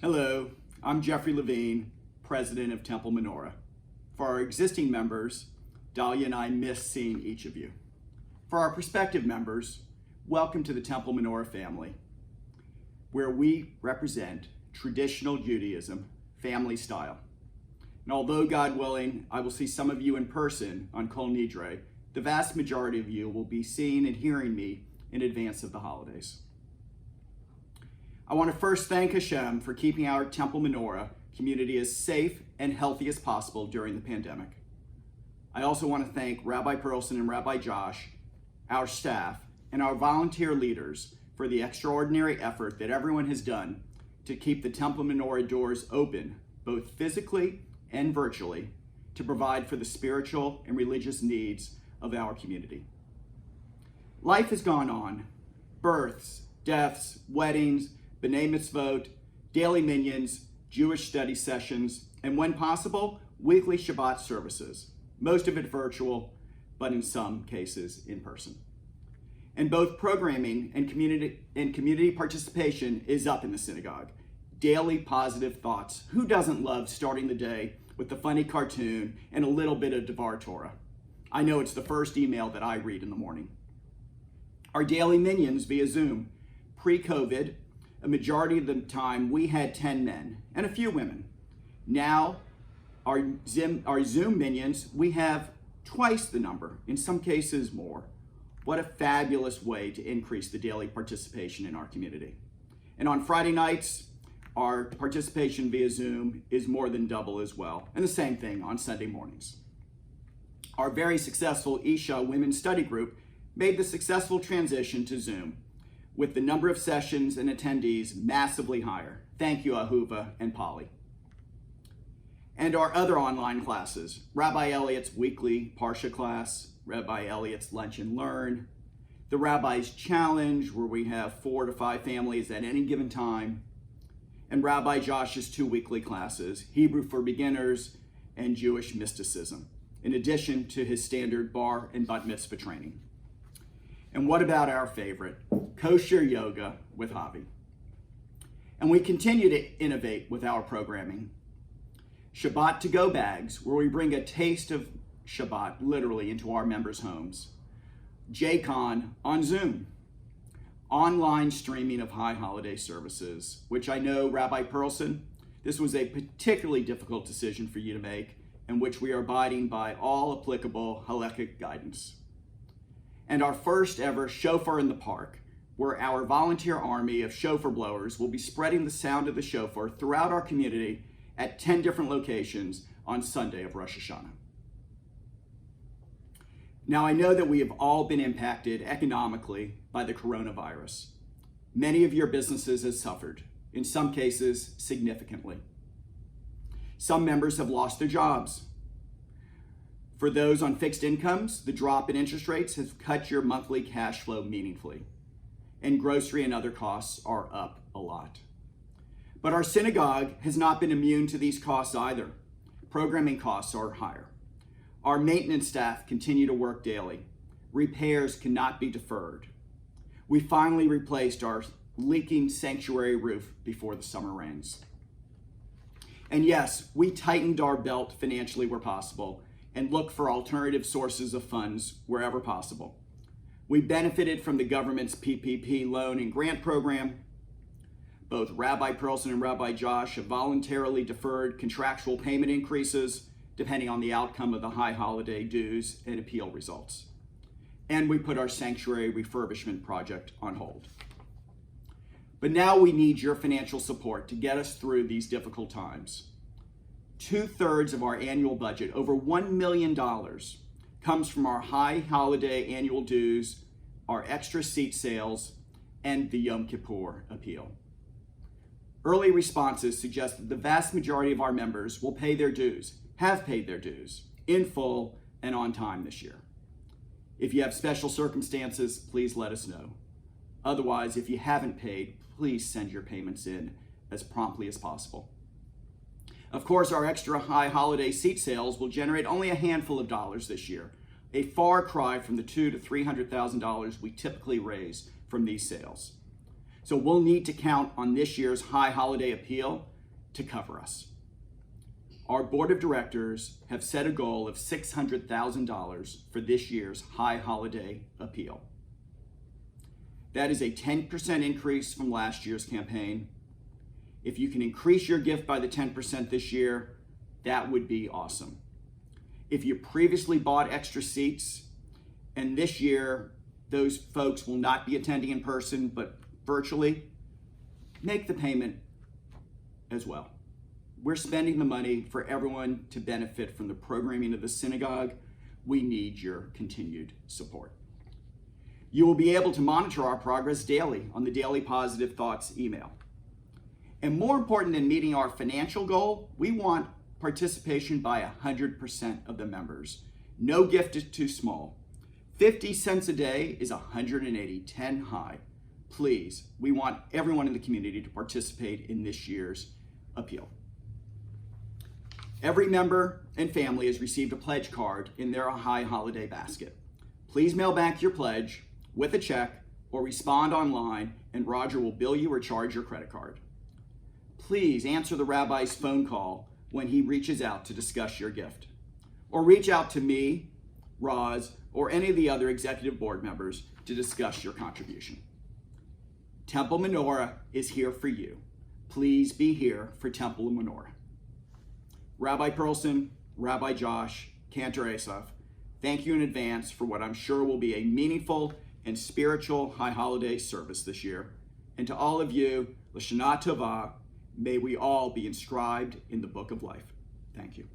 Hello, I'm Jeffrey Levine, President of Temple Menorah. For our existing members, Dahlia and I miss seeing each of you. For our prospective members, welcome to the Temple Menorah family, where we represent traditional Judaism, family style. And although, God willing, I will see some of you in person on Kol Nidre, the vast majority of you will be seeing and hearing me in advance of the holidays. I want to first thank Hashem for keeping our Temple Menorah community as safe and healthy as possible during the pandemic. I also want to thank Rabbi Perlson and Rabbi Josh, our staff, and our volunteer leaders for the extraordinary effort that everyone has done to keep the Temple Menorah doors open, both physically and virtually, to provide for the spiritual and religious needs of our community. Life has gone on. Births, deaths, weddings, B'nai Mitzvot, daily minyan, Jewish study sessions, and when possible, weekly Shabbat services, most of it virtual, but in some cases in person. And both programming and community participation is up in the synagogue. Daily positive thoughts. Who doesn't love starting the day with the funny cartoon and a little bit of Devar Torah? I know it's the first email that I read in the morning. Our daily minyans via Zoom. Pre-COVID, a majority of the time we had 10 men and a few women. Now, our Zoom minyans, we have twice the number, in some cases more. What a fabulous way to increase the daily participation in our community. And on Friday nights, our participation via Zoom is more than double as well. And the same thing on Sunday mornings. Our very successful Isha Women's Study Group made the successful transition to Zoom, with the number of sessions and attendees massively higher. Thank you, Ahuva and Polly. And our other online classes, Rabbi Elliott's weekly Parsha class, Rabbi Elliott's Lunch and Learn, the Rabbi's Challenge, where we have 4 to 5 families at any given time, and Rabbi Josh's 2 weekly classes, Hebrew for Beginners and Jewish Mysticism, in addition to his standard bar and bat mitzvah training. And what about our favorite, Kosher Yoga with Javi? And we continue to innovate with our programming. Shabbat to-go bags, where we bring a taste of Shabbat literally into our members' homes. JCon on Zoom. Online streaming of high holiday services, which I know, Rabbi Perlson, this was a particularly difficult decision for you to make, and which we are abiding by all applicable halakhic guidance. And our first ever Shofar in the Park, where our volunteer army of shofar blowers will be spreading the sound of the shofar throughout our community at 10 different locations on Sunday of Rosh Hashanah. Now, I know that we have all been impacted economically by the coronavirus. Many of your businesses have suffered, in some cases significantly. Some members have lost their jobs. For those on fixed incomes, the drop in interest rates has cut your monthly cash flow meaningfully, and grocery and other costs are up a lot. But our synagogue has not been immune to these costs either. Programming costs are higher. Our maintenance staff continue to work daily. Repairs cannot be deferred. We finally replaced our leaking sanctuary roof before the summer rains. And yes, we tightened our belt financially where possible and look for alternative sources of funds wherever possible. We benefited from the government's PPP loan and grant program. Both Rabbi Perlson and Rabbi Josh have voluntarily deferred contractual payment increases depending on the outcome of the high holiday dues and appeal results. And we put our sanctuary refurbishment project on hold. But now we need your financial support to get us through these difficult times. 2/3 of our annual budget, over $1 million, comes from our high holiday annual dues, our extra seat sales, and the Yom Kippur appeal. Early responses suggest that the vast majority of our members will pay their dues, have paid their dues, in full and on time this year. If you have special circumstances, please let us know. Otherwise, if you haven't paid, please send your payments in as promptly as possible. Of course, our extra high holiday seat sales will generate only a handful of dollars this year, a far cry from the $200,000 to $300,000 we typically raise from these sales. So we'll need to count on this year's high holiday appeal to cover us. Our board of directors have set a goal of $600,000 for this year's High Holiday Appeal. That is a 10% increase from last year's campaign. If you can increase your gift by the 10% this year, that would be awesome. If you previously bought extra seats, and this year those folks will not be attending in person but virtually, make the payment as well. We're spending the money for everyone to benefit from the programming of the synagogue. We need your continued support. You will be able to monitor our progress daily on the Daily Positive Thoughts email. And more important than meeting our financial goal, we want participation by 100% of the members. No gift is too small. 50 cents a day is 180, 10 high. Please, we want everyone in the community to participate in this year's appeal. Every member and family has received a pledge card in their High Holiday basket. Please mail back your pledge with a check or respond online, and Roger will bill you or charge your credit card. Please answer the rabbi's phone call when he reaches out to discuss your gift. Or reach out to me, Roz, or any of the other executive board members to discuss your contribution. Temple Menorah is here for you. Please be here for Temple Menorah. Rabbi Perlson, Rabbi Josh, Cantor Asaf, thank you in advance for what I'm sure will be a meaningful and spiritual High Holiday service this year. And to all of you, L'Shana Tova, may we all be inscribed in the Book of Life. Thank you.